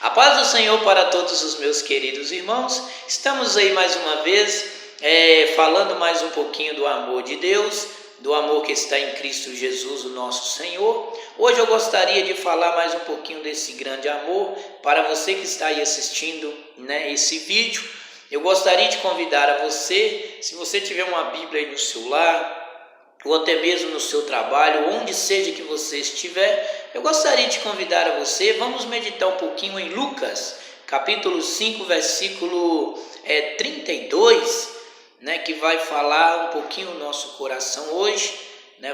A paz do Senhor para todos os meus queridos irmãos. Estamos aí mais uma vez falando mais um pouquinho do amor de Deus, do amor que está em Cristo Jesus, o nosso Senhor. Hoje eu gostaria de falar mais um pouquinho desse grande amor para você que está aí assistindo, esse vídeo. Eu gostaria de convidar a você, se você tiver uma Bíblia aí no seu lar, ou até mesmo no seu trabalho, onde seja que você estiver, eu gostaria de convidar a você, vamos meditar um pouquinho em Lucas, capítulo 5, versículo 32, que vai falar um pouquinho o nosso coração hoje,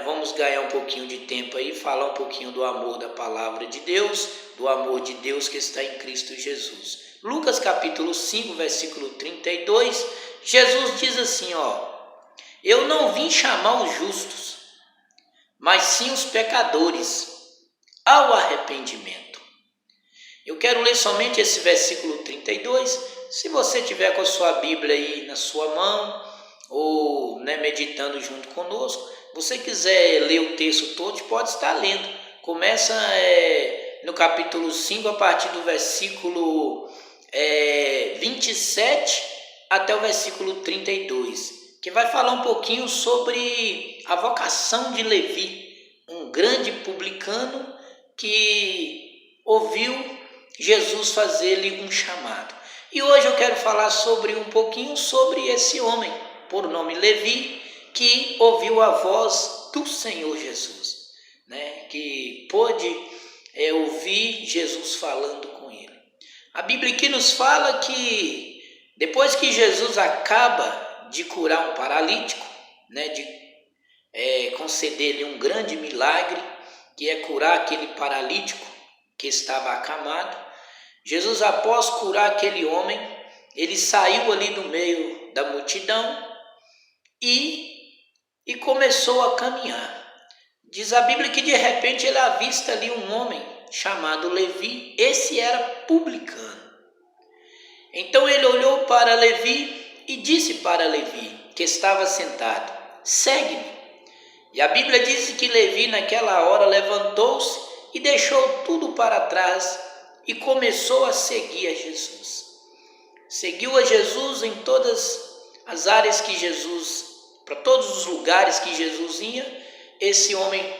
vamos ganhar um pouquinho de tempo aí, falar um pouquinho do amor da palavra de Deus, do amor de Deus que está em Cristo Jesus. Lucas capítulo 5, versículo 32, Jesus diz assim, eu não vim chamar os justos, mas sim os pecadores ao arrependimento. Eu quero ler somente esse versículo 32. Se você tiver com a sua Bíblia aí na sua mão, ou meditando junto conosco, você quiser ler o texto todo, pode estar lendo. Começa no capítulo 5, a partir do versículo 27 até o versículo 32. Que vai falar um pouquinho sobre a vocação de Levi, um grande publicano que ouviu Jesus fazer-lhe um chamado. E hoje eu quero falar um pouquinho sobre esse homem, por nome Levi, que ouviu a voz do Senhor Jesus, que pôde ouvir Jesus falando com ele. A Bíblia aqui nos fala que depois que Jesus acaba de curar um paralítico, de conceder-lhe um grande milagre, que é curar aquele paralítico que estava acamado. Jesus, após curar aquele homem, ele saiu ali do meio da multidão e começou a caminhar. Diz a Bíblia que de repente ele avista ali um homem chamado Levi, esse era publicano. Então ele olhou para Levi e disse para Levi, que estava sentado, segue-me. E a Bíblia diz que Levi naquela hora levantou-se e deixou tudo para trás e começou a seguir a Jesus. Seguiu a Jesus em todas as áreas que Jesus, para todos os lugares que Jesus ia. Esse homem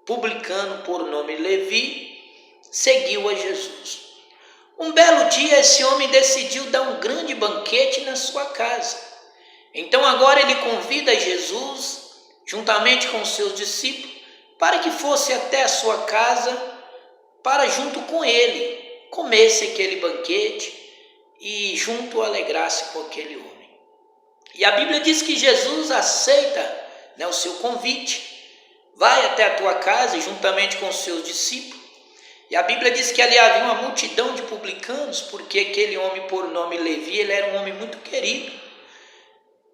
publicano por nome Levi seguiu a Jesus. Um belo dia esse homem decidiu dar um grande banquete na sua casa. Então agora ele convida Jesus, juntamente com os seus discípulos, para que fosse até a sua casa, para junto com ele, comesse aquele banquete e junto alegrasse com aquele homem. E a Bíblia diz que Jesus aceita o seu convite, vai até a tua casa juntamente com os seus discípulos. E a Bíblia diz que ali havia uma multidão de publicanos, porque aquele homem por nome Levi, ele era um homem muito querido.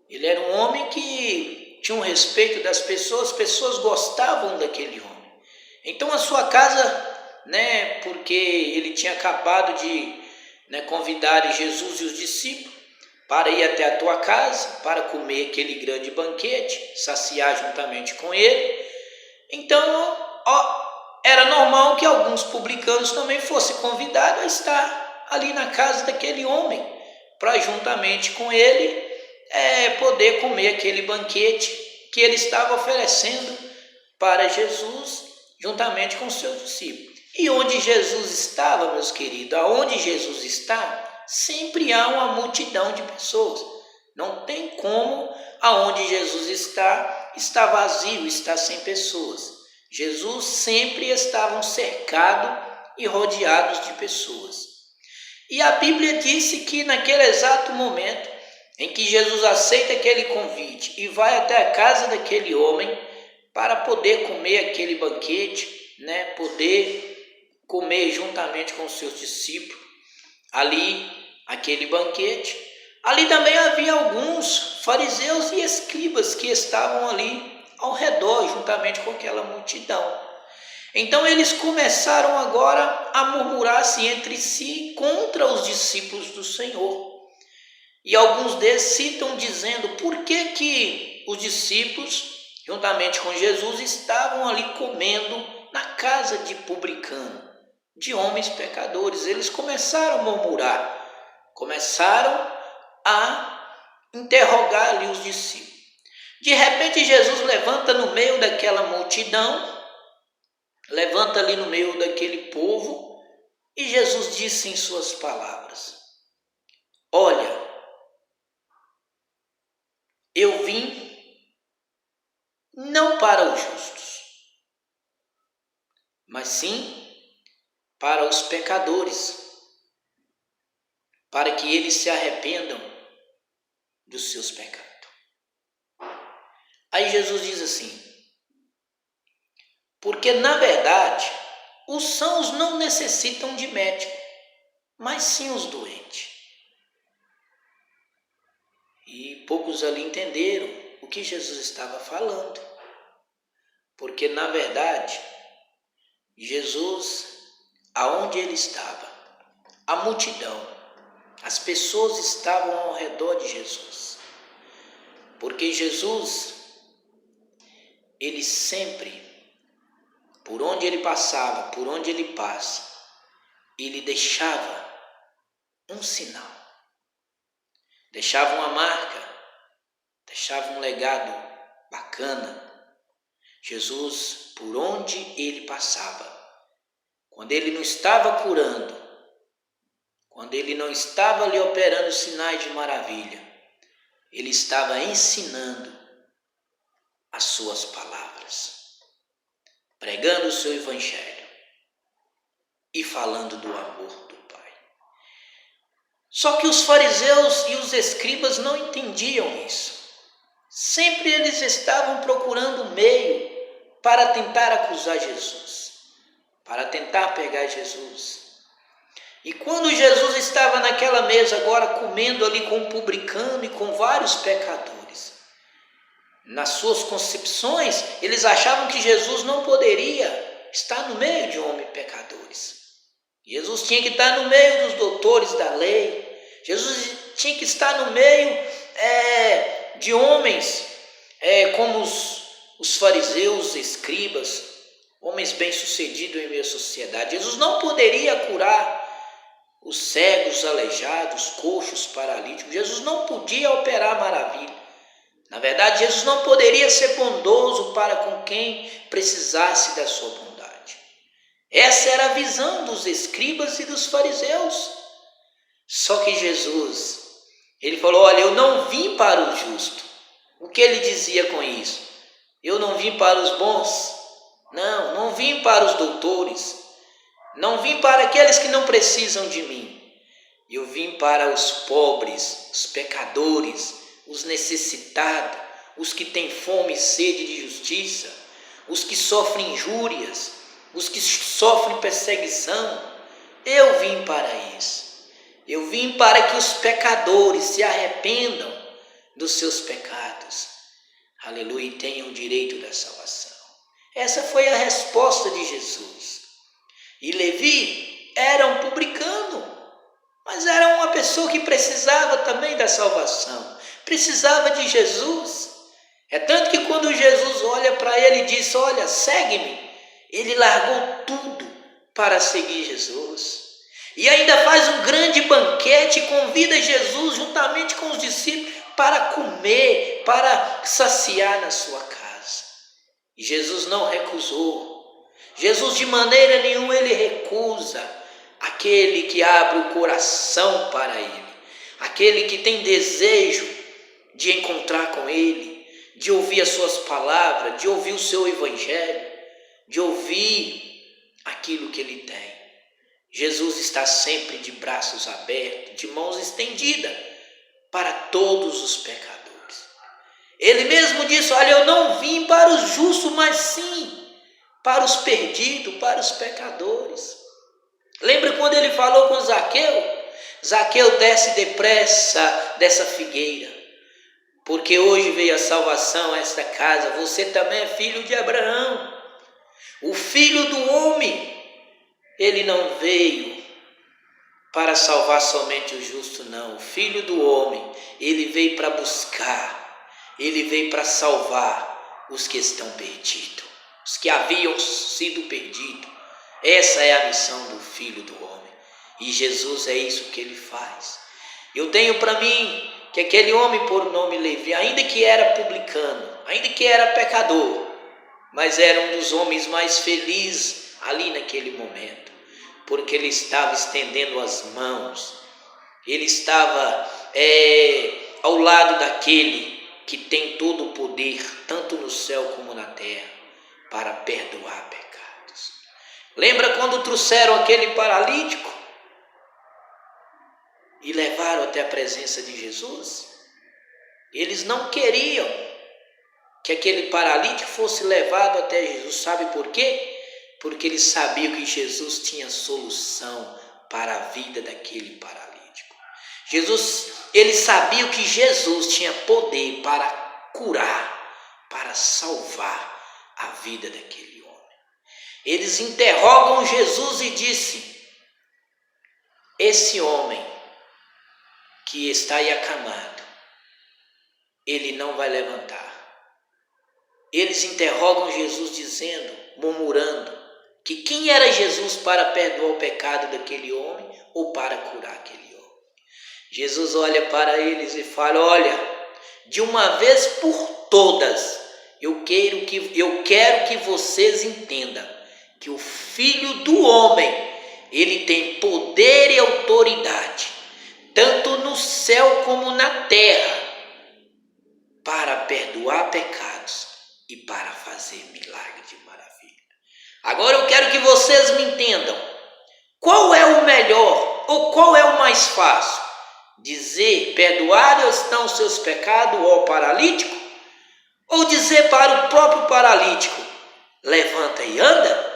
Ele era um homem que tinha um respeito das pessoas, as pessoas gostavam daquele homem. Então a sua casa, porque ele tinha acabado de convidar Jesus e os discípulos para ir até a tua casa, para comer aquele grande banquete, saciar juntamente com ele. Então, era normal que alguns publicanos também fossem convidados a estar ali na casa daquele homem, para juntamente com ele poder comer aquele banquete que ele estava oferecendo para Jesus, juntamente com seus discípulos. E onde Jesus estava, meus queridos, aonde Jesus está, sempre há uma multidão de pessoas. Não tem como aonde Jesus está vazio, está sem pessoas. Jesus sempre estava cercado e rodeado de pessoas. E a Bíblia disse que naquele exato momento em que Jesus aceita aquele convite e vai até a casa daquele homem para poder comer aquele banquete, poder comer juntamente com os seus discípulos ali aquele banquete. Ali também havia alguns fariseus e escribas que estavam ali ao redor, juntamente com aquela multidão. Então eles começaram agora a murmurar-se entre si contra os discípulos do Senhor. E alguns deles citam dizendo por que os discípulos, juntamente com Jesus, estavam ali comendo na casa de publicano, de homens pecadores. Eles começaram a murmurar, começaram a interrogar ali os discípulos. De repente Jesus levanta no meio daquela multidão, levanta ali no meio daquele povo, e Jesus disse em suas palavras: olha, eu vim não para os justos, mas sim para os pecadores, para que eles se arrependam dos seus pecados. Aí Jesus diz assim: porque na verdade os sãos não necessitam de médico, mas sim os doentes. E poucos ali entenderam o que Jesus estava falando, porque na verdade Jesus, aonde ele estava, a multidão, as pessoas estavam ao redor de Jesus, porque Jesus, ele sempre, por onde ele passava, por onde ele passa, ele deixava um sinal, deixava uma marca, deixava um legado bacana. Jesus, por onde ele passava, quando ele não estava curando, quando ele não estava ali operando sinais de maravilha, ele estava ensinando as suas palavras, pregando o seu evangelho e falando do amor do Pai. Só que os fariseus e os escribas não entendiam isso. Sempre eles estavam procurando um meio para tentar acusar Jesus, para tentar pegar Jesus. E quando Jesus estava naquela mesa agora comendo ali com um publicano e com vários pecadores, nas suas concepções, eles achavam que Jesus não poderia estar no meio de homens pecadores. Jesus tinha que estar no meio dos doutores da lei. Jesus tinha que estar no meio de homens como os fariseus, escribas, homens bem-sucedidos em meio à sociedade. Jesus não poderia curar os cegos, os aleijados, os coxos, paralíticos. Jesus não podia operar maravilha. Na verdade, Jesus não poderia ser bondoso para com quem precisasse da sua bondade. Essa era a visão dos escribas e dos fariseus. Só que Jesus, ele falou: olha, eu não vim para o justo. O que ele dizia com isso? Eu não vim para os bons. Não vim para os doutores. Não vim para aqueles que não precisam de mim. Eu vim para os pobres, os pecadores, os necessitados, os que têm fome e sede de justiça, os que sofrem injúrias, os que sofrem perseguição. Eu vim para isso. Eu vim para que os pecadores se arrependam dos seus pecados. Aleluia, e tenham o direito da salvação. Essa foi a resposta de Jesus. E Levi era um publicano, mas era uma pessoa que precisava também da salvação, precisava de Jesus. É tanto que quando Jesus olha para ele e diz: olha, segue-me, ele largou tudo para seguir Jesus. E ainda faz um grande banquete, convida Jesus juntamente com os discípulos para comer, para saciar na sua casa. E Jesus não recusou. Jesus de maneira nenhuma ele recusa aquele que abre o coração para ele, aquele que tem desejo de encontrar com ele, de ouvir as suas palavras, de ouvir o seu evangelho, de ouvir aquilo que ele tem. Jesus está sempre de braços abertos, de mãos estendidas para todos os pecadores. Ele mesmo disse: olha, eu não vim para os justos, mas sim para os perdidos, para os pecadores. Lembra quando ele falou com Zaqueu? Zaqueu, desce depressa dessa figueira, porque hoje veio a salvação a esta casa. Você também é filho de Abraão. O filho do homem, ele não veio para salvar somente o justo, não. O filho do homem, ele veio para buscar, ele veio para salvar os que estão perdidos, os que haviam sido perdidos. Essa é a missão do Filho do Homem. E Jesus é isso que ele faz. Eu tenho para mim que aquele homem por nome Levi, ainda que era publicano, ainda que era pecador, mas era um dos homens mais felizes ali naquele momento, porque ele estava estendendo as mãos, ele estava ao lado daquele que tem todo o poder, tanto no céu como na terra, para perdoar pecados. Lembra quando trouxeram aquele paralítico e levaram até a presença de Jesus? Eles não queriam que aquele paralítico fosse levado até Jesus. Sabe por quê? Porque eles sabiam que Jesus tinha solução para a vida daquele paralítico. Eles sabiam que Jesus tinha poder para curar, para salvar a vida daquele homem. Eles interrogam Jesus e dizem: esse homem que está aí acamado, ele não vai levantar. Eles interrogam Jesus dizendo, murmurando, que quem era Jesus para perdoar o pecado daquele homem ou para curar aquele homem. Jesus olha para eles e fala: olha, de uma vez por todas, eu quero que vocês entendam que o Filho do Homem, ele tem poder e autoridade, tanto no céu como na terra, para perdoar pecados e para fazer milagre de maravilha. Agora eu quero que vocês me entendam. Qual é o melhor ou qual é o mais fácil? Dizer, perdoados estão os seus pecados ao paralítico? Ou dizer para o próprio paralítico, levanta e anda?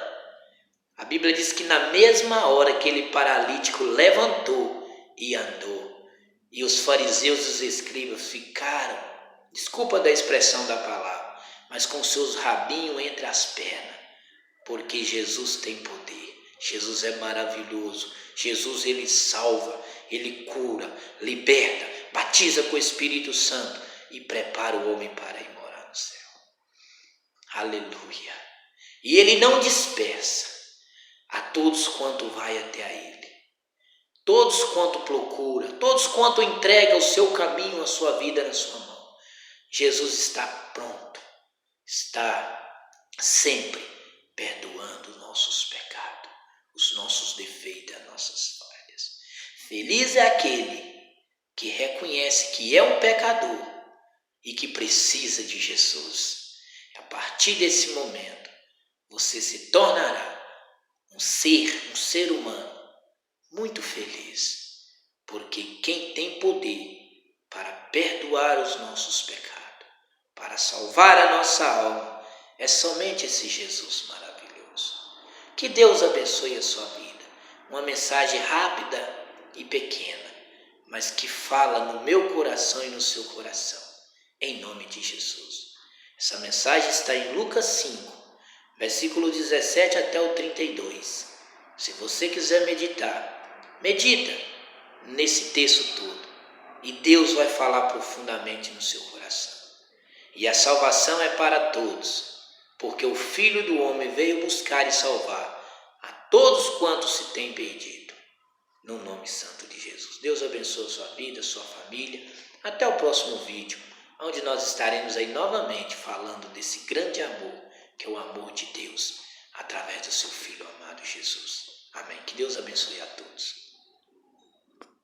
A Bíblia diz que na mesma hora aquele paralítico levantou e andou, e os fariseus e os escribas ficaram, desculpa da expressão da palavra, mas com seus rabinhos entre as pernas, porque Jesus tem poder, Jesus é maravilhoso, Jesus ele salva, ele cura, liberta, batiza com o Espírito Santo e prepara o homem para ir morar no céu. Aleluia! E ele não dispersa a todos quanto vai até a ele, todos quanto procura, todos quanto entrega o seu caminho, a sua vida na sua mão. Jesus está pronto, está sempre perdoando os nossos pecados, os nossos defeitos, as nossas falhas. Feliz é aquele que reconhece que é um pecador e que precisa de Jesus. A partir desse momento, você se tornará um ser humano muito feliz, porque quem tem poder para perdoar os nossos pecados, para salvar a nossa alma, é somente esse Jesus maravilhoso. Que Deus abençoe a sua vida. Uma mensagem rápida e pequena, mas que fala no meu coração e no seu coração, em nome de Jesus. Essa mensagem está em Lucas 5, versículo 17 até o 32. Se você quiser meditar, medita nesse texto todo e Deus vai falar profundamente no seu coração. E a salvação é para todos, porque o Filho do Homem veio buscar e salvar a todos quantos se têm perdido, no nome santo de Jesus. Deus abençoe a sua vida, a sua família. Até o próximo vídeo, onde nós estaremos aí novamente falando desse grande amor, que é o amor de Deus, através do seu Filho amado Jesus. Amém. Que Deus abençoe a todos.